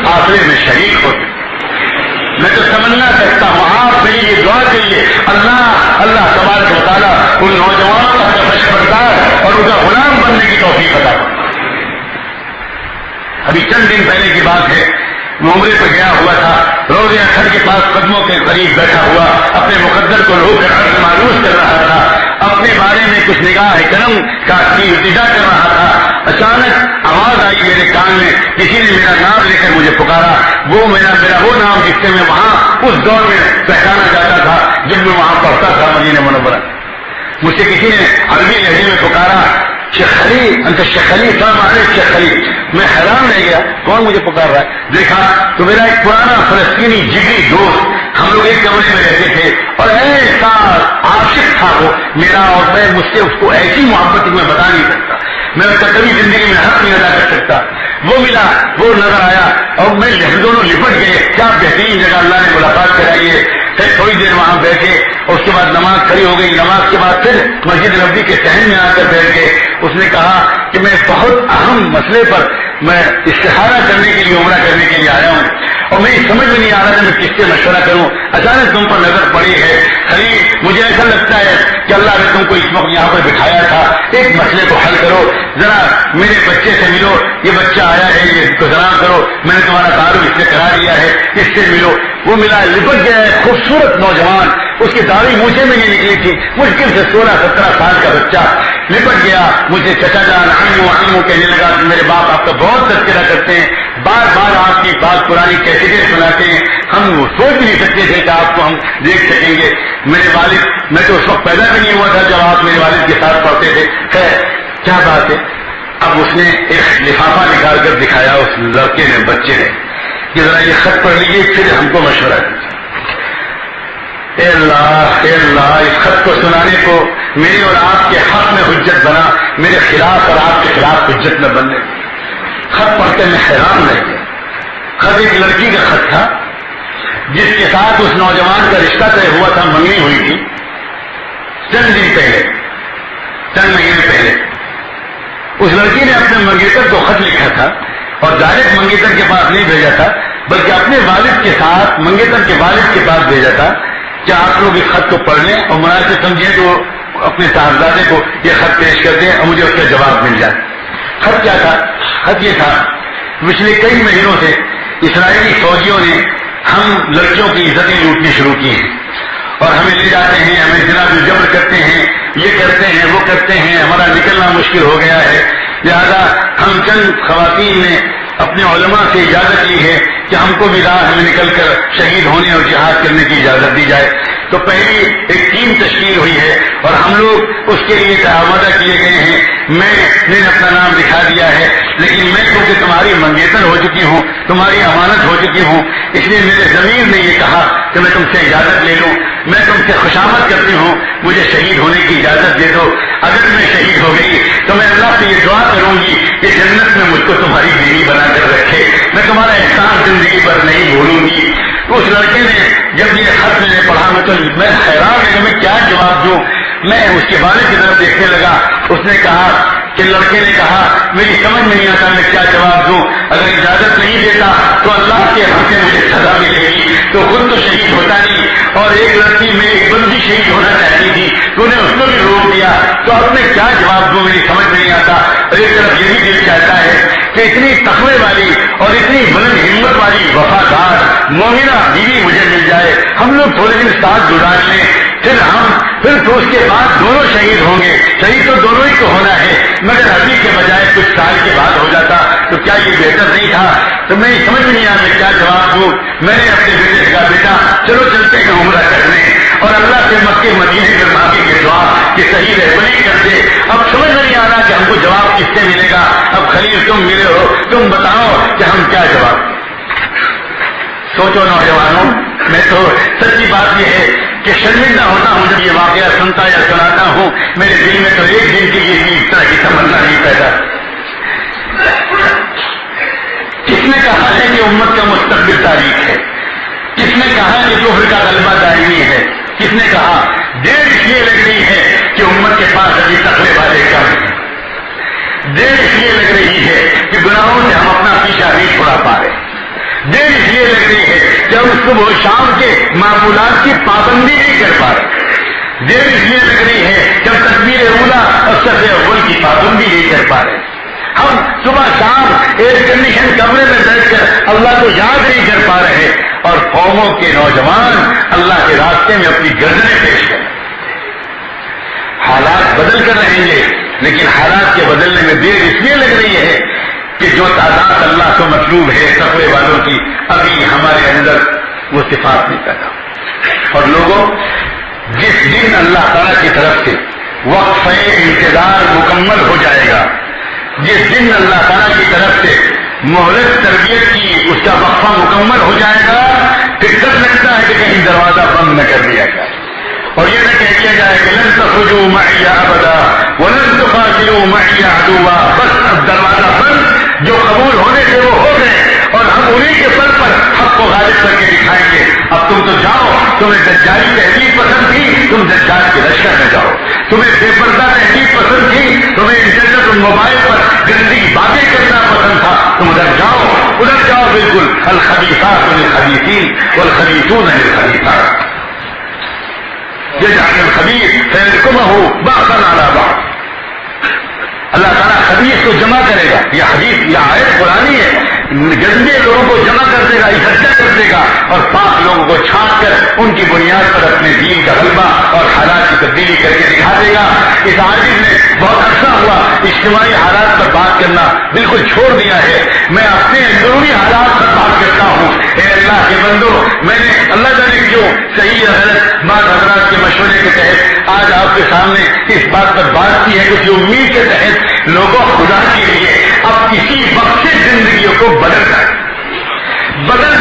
قافلے میں شریک ہوتے. میں تو سمجھنا سکتا ہوں آپ میری یہ دعا چاہیے اللہ تبارک و تعالیٰ ان نوجوانوں کا فرش بردار اور ان کا غلام بننے کی توفیق عطا کرے. ابھی چند دن پہلے کی بات ہے، میں عمرے پہ گیا ہوا تھا، روضہ اطہر کے پاس قدموں کے قریب بیٹھا ہوا اپنے مقدر کو رو کر عرض معروض کر رہا تھا، اپنے بارے میں کچھ نگاہ کرم کا التجا کر رہا تھا. اچانک آواز آئی میرے کان میں، کسی نے میرا نام لے کر مجھے پکارا. وہ میرا وہ نام جس سے میں وہاں اس دور میں پہچانا جاتا تھا جب میں وہاں پڑھتا تھا مدینہ منورہ. مجھ سے کسی نے عربی لہجے میں پکارا، شیخ خلیل انت شیخ خلیل، السلام علیکم شیخ خلیل. میں حیران رہ گیا، کون مجھے پکار رہا ہے؟ دیکھا تو میرا ایک پرانا فلسطینی جگری دوست، ہم لوگ ایک کمرے میں رہتے تھے اور ایسا عاشق تھا وہ میرا، اور میں مجھ سے اس کو ایسی محبت میں بتا نہیں سکتا، میں اس کا کبھی زندگی میں حق نہیں ادا کر سکتا. وہ ملا، وہ نظر آیا اور میں دونوں لپٹ گئے. کیا بہترین جگہ اللہ نے ملاقات کرائی ہے. تھوڑی دیر وہاں بیٹھے اور اس کے بعد نماز کھڑی ہو گئی. نماز کے بعد پھر مسجد نبوی کے صحن میں آ کر بیٹھ گئے. اس نے کہا کہ میں بہت اہم مسئلے پر میں استخارہ کرنے کے لیے، عمرہ کرنے کے لیے آیا ہوں اور میری سمجھ میں نہیں آ رہا تھا میں کس سے مشورہ کروں. اچانک تم پر نظر پڑی ہے خلیل، مجھے ایسا لگتا ہے کہ اللہ نے تم کو اس وقت یہاں پر بٹھایا تھا، ایک مسئلے کو حل کرو، ذرا میرے بچے سے ملو، یہ بچہ آیا ہے اس کو سلام کرو، میں نے تمہارا تعارف اس سے کرا دیا ہے، اس سے ملو. وہ ملا، لپٹ گیا ہے، خوبصورت نوجوان، اس کی داڑھی مونچھے میں نہیں نکلی تھی، مشکل سے 16-17 سال کا بچہ لپٹ گیا. مجھے چچا جان عمو کہنے لگا کہ میرے باپ آپ کا بہت تذکرہ کرتے ہیں، بار بار آپ کی بات پرانی کیسٹیں سناتے ہیں، ہم سوچ بھی نہیں سکتے تھے کہ آپ کو ہم دیکھ سکیں گے. میرے والد، میں تو اس وقت پیدا بھی نہیں ہوا تھا جب آپ میرے والد کے ساتھ پڑھتے تھے. خیر کیا بات ہے. اب اس نے ایک لفافہ نکال کر دکھایا اس لڑکے نے، بچے نے، کہ ذرا یہ خط پڑھ لیجیے پھر ہم کو مشورہ دیجیے. اے اللہ، اس خط کو سنانے کو میرے اور آپ کے حق میں حجت بنا، میرے خلاف اور آپ کے خلاف حجت نہ بننے. خط پڑھتے میں حیران رہ گیا. خط ایک لڑکی کا خط تھا جس کے ساتھ اس نوجوان کا رشتہ طے ہوا تھا، منگنی ہوئی تھی چند دن پہلے، چند مہینے پہلے. اس لڑکی نے اپنے منگیتر کو خط لکھا تھا اور ڈائریکٹ منگیتر کے پاس نہیں بھیجا تھا بلکہ اپنے والد کے ساتھ منگیتر کے والد کے پاس بھیجا تھا کہ آپ لوگ اس خط کو پڑھ لیں اور مناسب سمجھیں تو اپنے صاحبزادے کو یہ خط پیش کر دیں اور مجھے اس کا جواب مل جائے. خط کیا تھا؟ خط یہ تھا، پچھلے کئی مہینوں سے اسرائیلی فوجیوں نے ہم لڑکیوں کی عزتیں لوٹنی شروع کی ہیں اور ہمیں لے جاتے ہیں، ہمیں جناب جبر کرتے ہیں، یہ کرتے ہیں، وہ کرتے ہیں، ہمارا نکلنا مشکل ہو گیا ہے. لہذا ہم چند خواتین نے اپنے علماء سے اجازت لی ہے کہ ہم کو بھی راہ میں نکل کر شہید ہونے اور جہاد کرنے کی اجازت دی جائے. تو پہلی ایک ٹیم تشکیل ہوئی ہے اور ہم لوگ اس کے لیے آمادہ کیے گئے ہیں. میں نے اپنا نام دکھا دیا ہے، لیکن میں کیونکہ تمہاری منگیتر ہو چکی ہوں، تمہاری امانت ہو چکی ہوں، اس لیے میرے ضمیر نے یہ کہا کہ میں تم سے اجازت لے لوں. میں تم سے خوشامد کرتی ہوں، مجھے شہید ہونے کی اجازت دے دو. اگر میں شہید ہو گئی تو میں اللہ سے یہ دعا کروں گی کہ جنت میں مجھ کو تمہاری بیوی بنا کر رکھے، میں تمہارا احسان زندگی پر نہیں بھولوں گی. تو اس لڑکے نے جب یہ خط میں نے پڑھا میں حیران ہے کہ میں کیا جواب دوں. میں اس کے والد کی طرف دیکھنے لگا. اس نے کہا کہ لڑکے نے کہا میری سمجھ میں نہیں آتا میں کیا جواب دوں، اگر اجازت نہیں دیتا تو اللہ کے ہم سے مجھے سزا ملے گی، تو خود تو شہید ہوتا نہیں اور ایک لڑکی میں ایک بندی شہید ہونا چاہتی تھی تو نے اس کو بھی روک دیا، تو اب میں کیا جواب دوں، میری سمجھ میں نہیں آتا. اور ایک طرف یہ بھی دل چاہتا ہے کہ اتنی تقوی والی اور اتنی بلند ہمت والی وفادار مومنہ بیوی مجھے مل جائے، ہم لوگ تھوڑے دن ساتھ گزار لیں، پھر تو اس کے بعد دونوں شہید ہوں گے. شہید تو دونوں ہی کو ہونا ہے، مگر ابھی کے بجائے کچھ سال کے بعد ہو جاتا تو کیا یہ بہتر نہیں تھا. تو میں سمجھ میں نہیں آیا میں کیا جواب دوں. میں نے اپنے بیٹے سے کہا بیٹا چلو چلتے ہیں عمرہ کرنے اور اللہ سے مکے مدینے کر مانگے کے دعا کہ صحیح رہبری کر دے. اب سمجھ میں نہیں آ رہا کہ ہم کو جواب کس سے ملے گا. اب خلیل تم ملے ہو، تم بتاؤ کہ ہم کیا جواب. سوچو نوجوانوں، میں تو سچی بات یہ ہے کہ شرمندہ ہوتا ہوں جب یہ واقعہ سنتا یا سناتا ہوں. میرے دل میں تو ایک دن کی اس طرح کی تمنا نہیں پیدا. کس نے کہا ہے کہ امت کا مستقبل تاریخ ہے؟ کس نے کہا کہ کفر کا غلبہ دائمی ہے؟ کس نے کہا؟ دیر اس لیے لگ رہی ہے کہ امت کے پاس ابھی تقوی والے کم ہیں. دیر اس لیے لگ رہی ہے کہ گناہوں سے ہم اپنا پیچھا نہیں چھڑا پا رہے. کہ ہم صبح و شام کے معمولات کی پابندی نہیں کر پا رہے، دیر اس لیے لگ رہی ہے کہ ہم تکبیر اولا اور صف اول کی پابندی نہیں کر پا رہے، ہم صبح شام ایئر کنڈیشن کمرے میں بیٹھ کر اللہ کو یاد نہیں کر پا رہے، اور قوموں کے نوجوان اللہ کے راستے میں اپنی گردنیں پیش کریں۔ حالات بدل کر رہیں گے، لیکن حالات کے بدلنے میں دیر اس لیے لگ رہی ہے کہ جو تعداد اللہ کو مطلوب ہے تقوی والوں کی، ابھی ہمارے اندر وہ صفات نہیں پیدا۔ اور لوگوں، جس دن اللہ تعالیٰ کی طرف سے وقفہ انتظار مکمل ہو جائے گا، جس دن اللہ تعالیٰ کی طرف سے مہلت تربیت کی اس کا وقفہ مکمل ہو جائے گا، پھر ڈر لگتا ہے کہ کہیں دروازہ بند نہ کر دیا جائے، اور یہ نہ کہہ دیا جائے کہ لن تخرجوا معي ابدا ولن تقاتلوا معي عدوا، بس اب دروازہ بند، جو قبول ہونے سے وہ ہو گئے، اور ہم انہیں کے سر پر حق کو غالب کر کے دکھائیں گے۔ اب تم تو جاؤ، تمہیں دجالی تہذیب پسند تھی، تم دجال کے لشکر میں جاؤ، تمہیں بے پردہ تہذیب پسند تھی، تمہیں انٹرنیٹ اور موبائل پر گندی باتیں کرنا پسند تھا، تم ادھر جاؤ بالکل۔ الخبیثات للخبیثین والخبیثون للخبیثات، یجعل الخبیث فیرکمہ بعضا علی بعض۔ اللہ تعالیٰ خبیث کو جمع کرے گا، یہ حدیث، یہ آیت قرآنی ہے، گندے لوگوں کو جمع کر دے گا، اکٹھا کر دے گا، اور پاک لوگوں کو چھانٹ کر ان کی بنیاد پر اپنے دین کا غلبہ اور حالات کی تبدیلی کر کے دکھا دے گا۔ اس عاجز نے بہت عرصہ ہوا اجتماعی حالات پر بات کرنا بالکل چھوڑ دیا ہے، میں اپنے اندرونی حالات پر بات کرتا ہوں۔ اے اللہ کے بندو، میں نے اللہ جانے کیوں صحیح یا غلط بعض حضرات کے مشورے کے تحت آج آپ کے سامنے اس بات پر بات کی ہے کہ جو امید کے تحت لوگوں خدا کے لیے اب کسی وقت سے زندگیوں کو بدل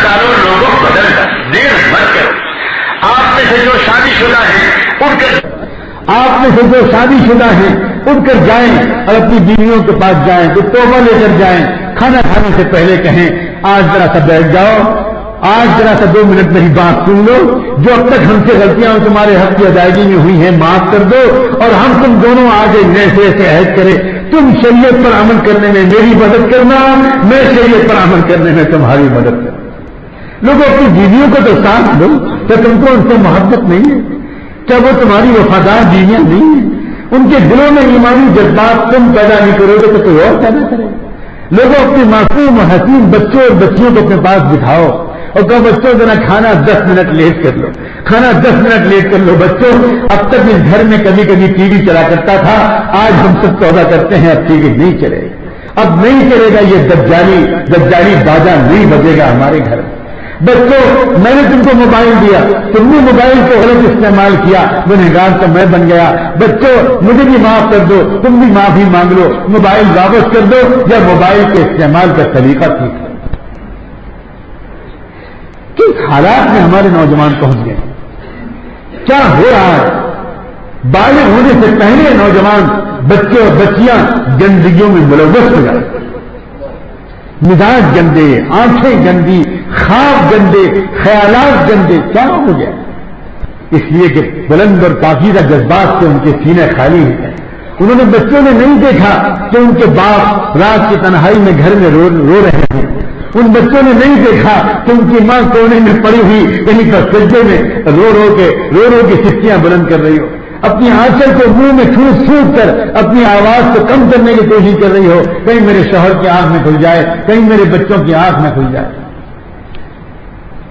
ڈالو، لوگوں بدل ڈالو، دیر مت کرو۔ آپ میں سے جو شادی شدہ ہیں اٹھ کر جائیں اور اپنی بیویوں کے پاس جائیں، تو توبہ لے کر جائیں، کھانا کھانے سے پہلے کہیں آج ذرا سا بیٹھ جاؤ، آج ذرا سا 2 منٹ میری بات سن لو، جو اب تک ہم سے غلطیاں تمہارے حق کی ادائیگی میں ہوئی ہیں معاف کر دو، اور ہم تم دونوں آگے نئے سے عہد کریں، تم شریعت پر عمل کرنے میں میری مدد کرنا، میں شریعت پر عمل کرنے میں تمہاری مدد کرنا۔ لوگوں اپنی بیویوں کو تو ساتھ دو، کیا تم کو ان سے محبت نہیں ہے؟ کیا وہ تمہاری وفادار بیویاں نہیں ہیں؟ ان کے دلوں میں ایمانی جذبات تم پیدا نہیں کرو گے تو کوئی اور پیدا کرے گا۔ لوگوں اپنے معصوم و حسین بچوں اور بچیوں کو اپنے پاس بٹھاؤ اور کہو بچوں ذرا کھانا 10 منٹ لیٹ کر لو، کھانا 10 منٹ لیٹ کر لو۔ بچوں، اب تک اس گھر میں کبھی کبھی ٹی وی چلا کرتا تھا، آج ہم سب توبہ کرتے ہیں اب ٹی وی نہیں چلے گا، اب نہیں چلے گا، یہ دجالی باجا نہیں بجے گا ہمارے گھر میں۔ بچوں، میں نے تم کو موبائل دیا، تم نے موبائل کو غلط استعمال کیا، گنہگار تو میں بن گیا۔ بچوں، مجھے بھی معاف کر دو، تم بھی معافی مانگ لو، موبائل واپس کر دو یا موبائل کے استعمال کا طریقہ ٹھیک ہے۔ کس حالات میں ہمارے نوجوان پہنچ گئے؟ کیا ہو رہا ہے؟ بالغ ہونے سے پہلے نوجوان بچے اور بچیاں گندگیوں میں ملوث ہو جاتے، مزاج گندے، آنکھیں گندی، خواب گندے، خیالات گندے۔ کیا ہو گیا؟ اس لیے کہ بلند اور پاکیزہ جذبات سے ان کے سینے خالی ہیں۔ انہوں نے بچوں نے نہیں دیکھا کہ ان کے باپ رات کی تنہائی میں گھر میں رو رہے ہیں، ان بچوں نے نہیں دیکھا کہ ان کی ماں کونے میں پڑی ہوئی کہیں پر سجدے میں رو کے سسکیاں بلند کر رہی ہو، اپنی آنچل کو منہ میں ٹھوس کر اپنی آواز کو کم کرنے کی کوشش کر رہی ہو، کہیں میرے شوہر کی آنکھ میں کھل جائے، کہیں میرے بچوں کی آنکھ میں کھل جائے۔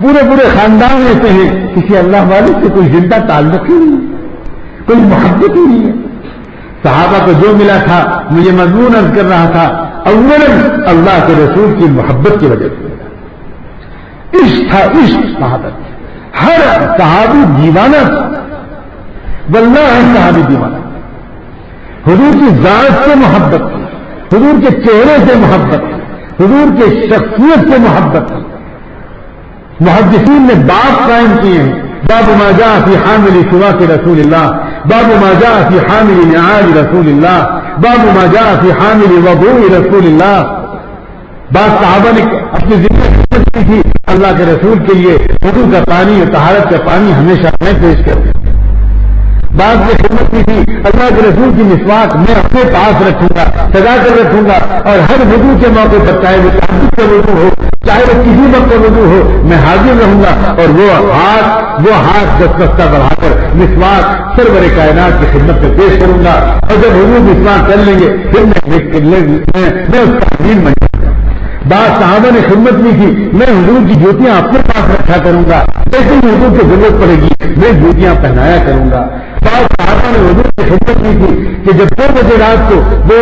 پورے خاندان میں سے ہیں، کسی اللہ والے سے کوئی زندہ تعلق ہی نہیں ہے، کوئی محبت ہی نہیں ہے۔ صحابہ کو جو ملا تھا، مجھے مضمون عرض کر رہا تھا، اولاً اللہ کے رسول کی محبت کی وجہ سے عشق تھا، عشق صحابت، ہر صحابی دیوانہ تھا، واللہ ہر صحابی دیوانہ، حضور کی ذات سے محبت تھی، حضور کے چہرے سے محبت تھی، حضور کے شخصیت سے محبت تھی۔ محدثین نے باب قائم کیے ہیں، باب ما جاء فی حامل سواک رسول اللہ، باب ما جاء فی حامل نعال رسول اللہ، باب ما جاء فی حامل وضوء رسول اللہ۔ بعض صحابہ نے اپنی زندگی کی تھی اللہ کے رسول کے لیے وضو کا پانی اور طہارت کا پانی ہمیشہ میں پیش کرتے، بعد میں خدمت کی تھی اللہ کے رسول کی مسواک میں اپنے پاس رکھوں گا، سجا کر رکھوں گا، اور ہر وضو کے موقع پر چاہے وہ تعبد کا وضو ہو چاہے وہ کسی وقت کا وضو ہو میں حاضر رہوں گا، اور وہ ہاتھ دستہ بڑھا کر مسواک سرور کائنات کی خدمت میں پیش کروں گا، اور جب وضو مسواک کر لیں گے پھر میں اس کا امین بن جاؤں گا۔ بعض صحابہ نے خدمت نہیں کی، میں حضور کی جوتیاں اپنے پاس رکھا کروں گا، جیسے ہی حضور کی ضرورت پڑے گی میں جوتیاں پہنایا کروں گا۔ بعض صحابہ نے حضور کی خدمت نہیں کی کہ جب 2 بجے رات کو وہ